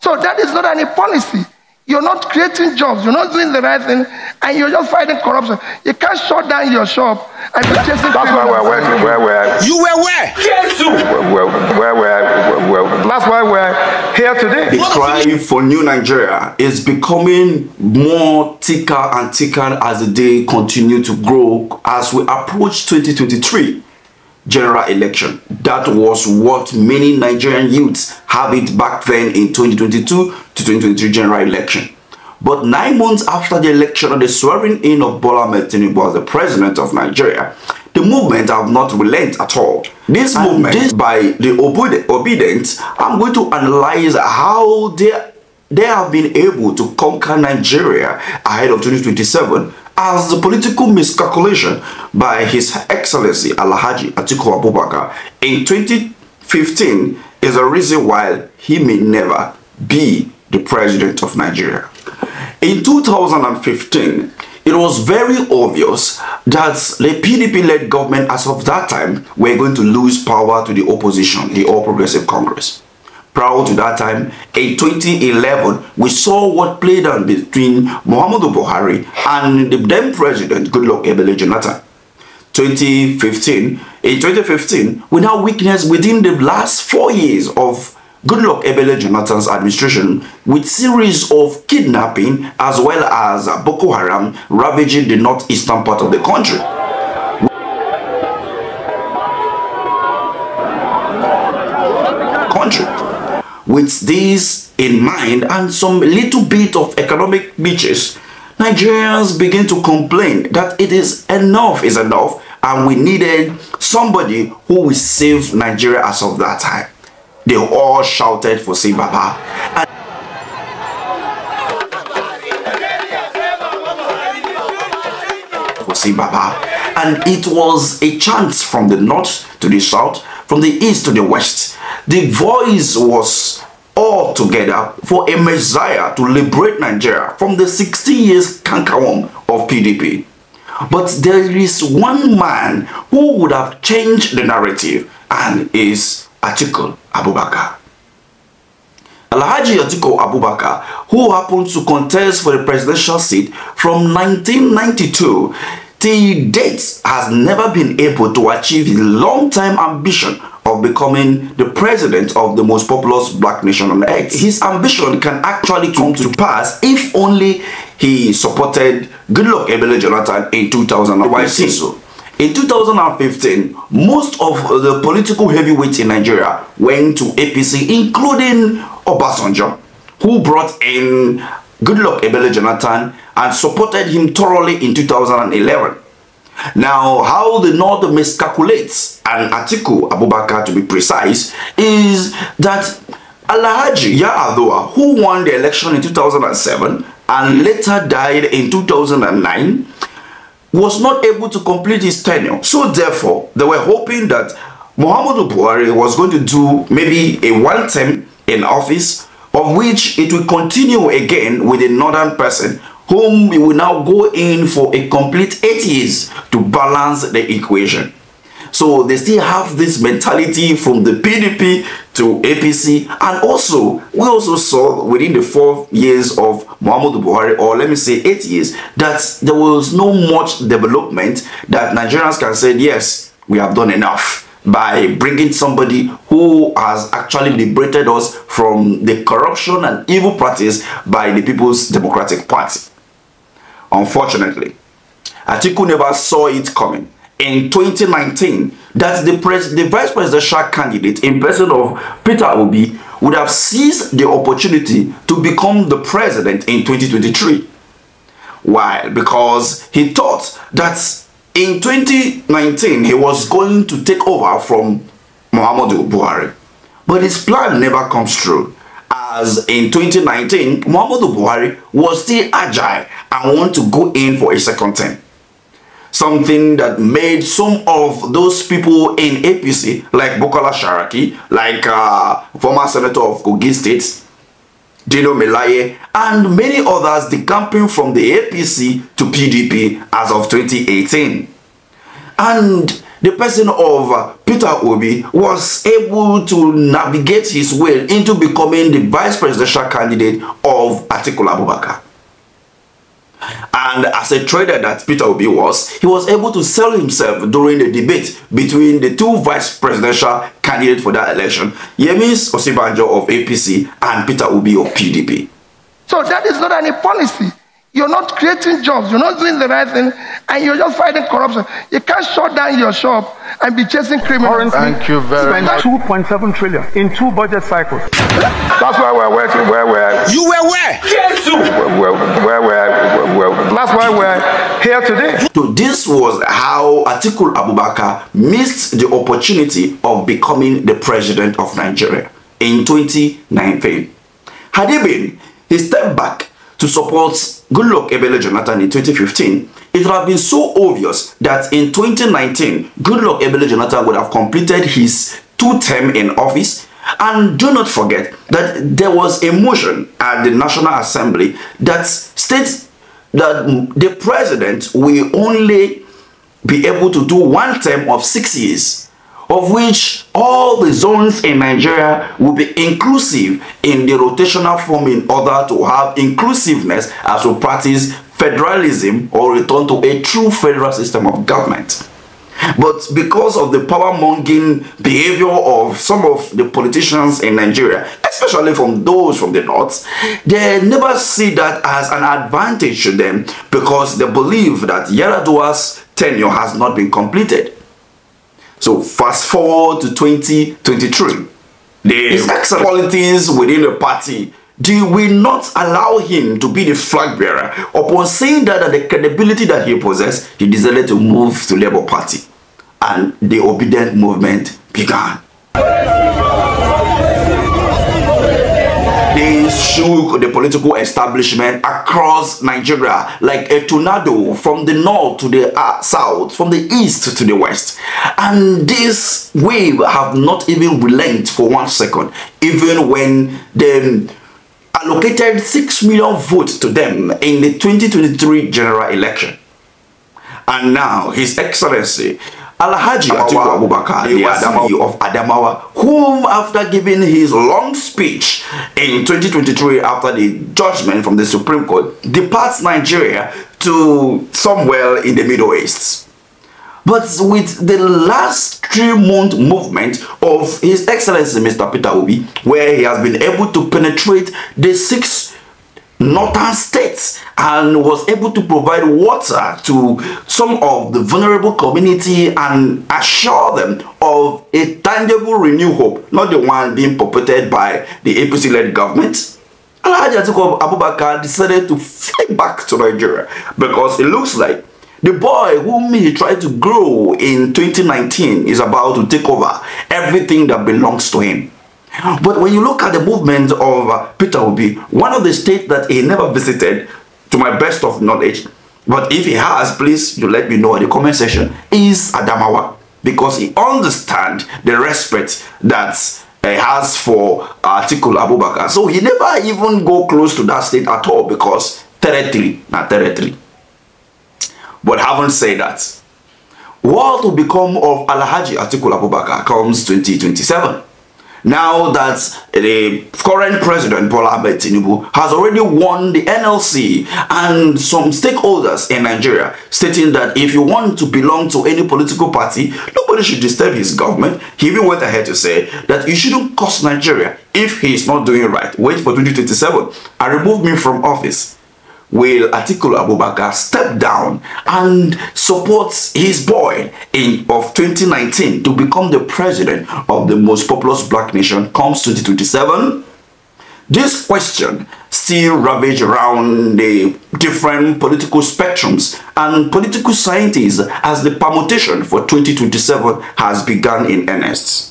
So that is not any policy. You're not creating jobs. You're not doing the right thing, and you're just fighting corruption. You can't shut down your shop and be chasing. That's why we're working. You were where? That's why we're here today. The cry for new Nigeria is becoming more thicker and thicker as the day continue to grow as we approach 2023 general election. That was what many Nigerian youths have it back then in 2022 to 2023 general election. But 9 months after the election and the swearing in of Bola Ahmed Tinubu as the president of Nigeria, the movement have not relented at all. This movement, by the obedient, I'm going to analyze how they have been able to conquer Nigeria ahead of 2027 as the political miscalculation by His Excellency Alhaji Atiku Abubakar in 2015 is a reason why he may never be the president of Nigeria. In 2015, it was very obvious that the PDP-led government as of that time were going to lose power to the opposition, the All Progressive Congress. Prior to that time, in 2011, we saw what played out between Muhammadu Buhari and the then president, Goodluck Ebele Jonathan. In 2015, we now witnessed within the last 4 years of Goodluck Ebele Jonathan's administration with series of kidnapping as well as Boko Haram ravaging the northeastern part of the country. With this in mind and some little bit of economic breaches, Nigerians begin to complain that it is enough and we needed somebody who will save Nigeria as of that time. They all shouted for Say Baba. And it was a chant from the north to the south, from the east to the west. The voice was all together for a messiah to liberate Nigeria from the 60 years cankerworm of PDP. But there is one man who would have changed the narrative, and is Atikul Abubakar. Alhaji Atiku Abubakar, who happened to contest for the presidential seat from 1992 till date, has never been able to achieve his long-time ambition of becoming the president of the most populous black nation on earth. His ambition can actually come to pass if only he supported Goodluck Ebele Jonathan in 2015. In 2015, most of the political heavyweights in Nigeria went to APC, including Obasanjo, who brought in Goodluck Ebele Jonathan and supported him thoroughly in 2011. Now, how the North miscalculates, and Atiku Abubakar to be precise, is that Alhaji Yar'Adua, who won the election in 2007 and later died in 2009, was not able to complete his tenure. So therefore, they were hoping that Muhammadu Buhari was going to do maybe a one term in office, of which it will continue again with a northern person whom we will now go in for a complete 8 years to balance the equation. So they still have this mentality from the PDP to APC, and also we also saw within the 4 years of Muhammadu Buhari, or let me say 8 years, that there was no much development that Nigerians can say, yes, we have done enough by bringing somebody who has actually liberated us from the corruption and evil practice by the People's Democratic Party. Unfortunately, Atiku never saw it coming. In 2019, that the vice presidential candidate in person of Peterobi would have seized the opportunity to become the president in 2023. Why? Because he thought that in 2019 he was going to take over from Muhammadu Buhari. But his plan never comes true, as in 2019 Muhammadu Buhari was still agile and want to go in for a second term. Something that made some of those people in APC, like Bukola Saraki, like former senator of Kogi State, Dino Melaye, and many others decamping from the APC to PDP as of 2018. And the person of Peterobi was able to navigate his way into becoming the vice presidential candidate of Atiku. And as a trader that Peterobi was, he was able to sell himself during the debate between the two vice presidential candidates for that election, Yemis Osibanjo of APC and Peterobi of PDP. So that is not any policy. You're not creating jobs, you're not doing the right thing, and you're just fighting corruption. You can't shut down your shop and be chasing criminals. Thank you very much. 2.7 trillion in 2 budget cycles. That's why we're working where we're. You were where? That's why we're here today. So this was how Atikul Abubakar missed the opportunity of becoming the president of Nigeria in 2019. Had he stepped back to support Goodluck Ebele Jonathan in 2015, it would have been so obvious that in 2019, Goodluck Ebele Jonathan would have completed his 2 terms in office. And do not forget that there was a motion at the National Assembly that states that the president will only be able to do 1 term of 6 years, of which all the zones in Nigeria will be inclusive in the rotational form in order to have inclusiveness as we practice federalism or return to a true federal system of government. But because of the power-mongering behavior of some of the politicians in Nigeria, especially from those from the north, they never see that as an advantage to them because they believe that Yar'Adua's tenure has not been completed. So fast forward to 2023. His excellent qualities within the party, they will not allow him to be the flag bearer. Upon saying that the credibility that he possessed, he decided to move to Labour Party. And the obedient movement began. They shook the political establishment across Nigeria like a tornado from the north to the south, from the east to the west. And this wave have not even relented for 1 second, even when they allocated 6 million votes to them in the 2023 general election. And now, His Excellency Alhaji Atiku Abubakar, the CEO of Adamawa, whom after giving his long speech in 2023 after the judgment from the Supreme Court, departs Nigeria to somewhere in the Middle East. But with the last 3-month movement of His Excellency Mr. Peterobi, where he has been able to penetrate the 6 northern states and was able to provide water to some of the vulnerable community and assure them of a tangible renewed hope, not the one being purported by the APC-led government, Alhaji Atiku Abubakar decided to fly back to Nigeria because it looks like the boy whom he tried to grow in 2019 is about to take over everything that belongs to him. But when you look at the movement of Peterobi, one of the states that he never visited, to my best of knowledge, but if he has, please you let me know in the comment section, is Adamawa, because he understands the respect that he has for Atikul Abubakar. So he never even go close to that state at all because territory, not territory. But having said that, what will become of Alhaji Atikul Abubakar comes 2027. Now that the current president, Bola Ahmed Tinubu, has already won the NLC and some stakeholders in Nigeria, stating that if you want to belong to any political party, nobody should disturb his government. He even went ahead to say that you shouldn't cost Nigeria if he is not doing right. Wait for 2027 and remove me from office. Will Atikul Abubakar step down and support his boy of 2019 to become the president of the most populous black nation comes 2027? This question still ravages around the different political spectrums and political scientists as the permutation for 2027 has begun in earnest.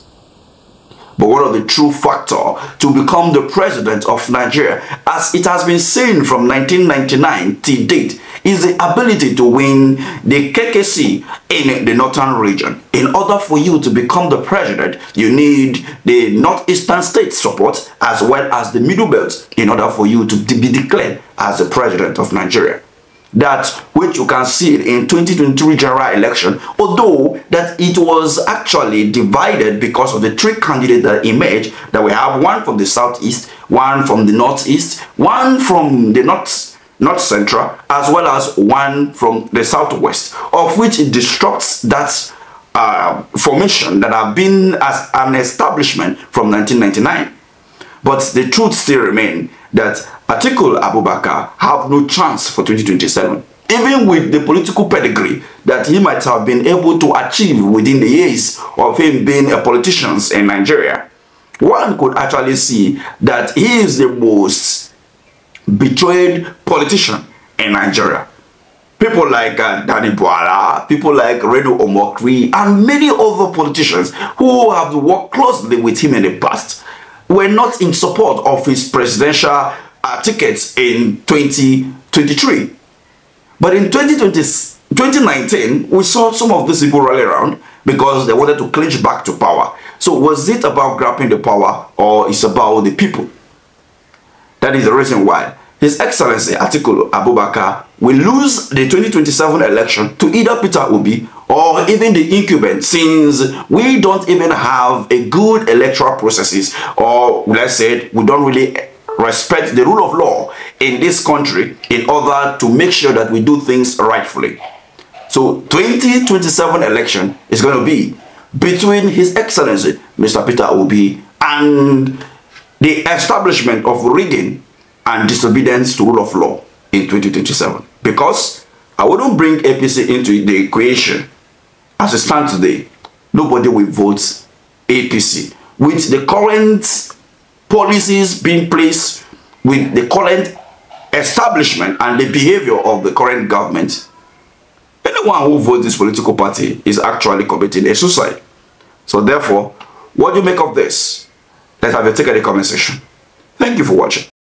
But one of the true factors to become the president of Nigeria, as it has been seen from 1999 till date, is the ability to win the KKC in the northern region. In order for you to become the president, you need the northeastern state support as well as the middle belt in order for you to be declared as the president of Nigeria. that which you can see in 2023 general election, although that it was actually divided because of the three candidates that emerged, that we have one from the southeast, one from the northeast, one from the north central, as well as one from the southwest, of which it disrupts that formation that have been as an establishment from 1999. But the truth still remains that Atikul Abubakar have no chance for 2027, even with the political pedigree that he might have been able to achieve within the years of him being a politician in Nigeria. One could actually see that he is the most betrayed politician in Nigeria. People like Danny Boala, people like Redo Omokri, and many other politicians who have worked closely with him in the past were not in support of his presidential tickets in 2023. But in 2019, we saw some of these people rally around because they wanted to clinch back to power. So was it about grabbing the power, or is it about the people? That is the reason why His Excellency Atiku Abubakar will lose the 2027 election to either Peter Obi or even the incumbent, since we don't even have a good electoral processes, or let's say we don't really respect the rule of law in this country in order to make sure that we do things rightfully. So 2027 election is going to be between His Excellency Mr. Peter Obi and the establishment of rigging and disobedience to rule of law in 2027. Because I wouldn't bring APC into the equation. As it stands today, nobody will vote APC. With the current policies being placed, with the current establishment and the behavior of the current government, anyone who votes this political party is actually committing a suicide. So therefore, what do you make of this? Let's have a take in the comment section. Thank you for watching.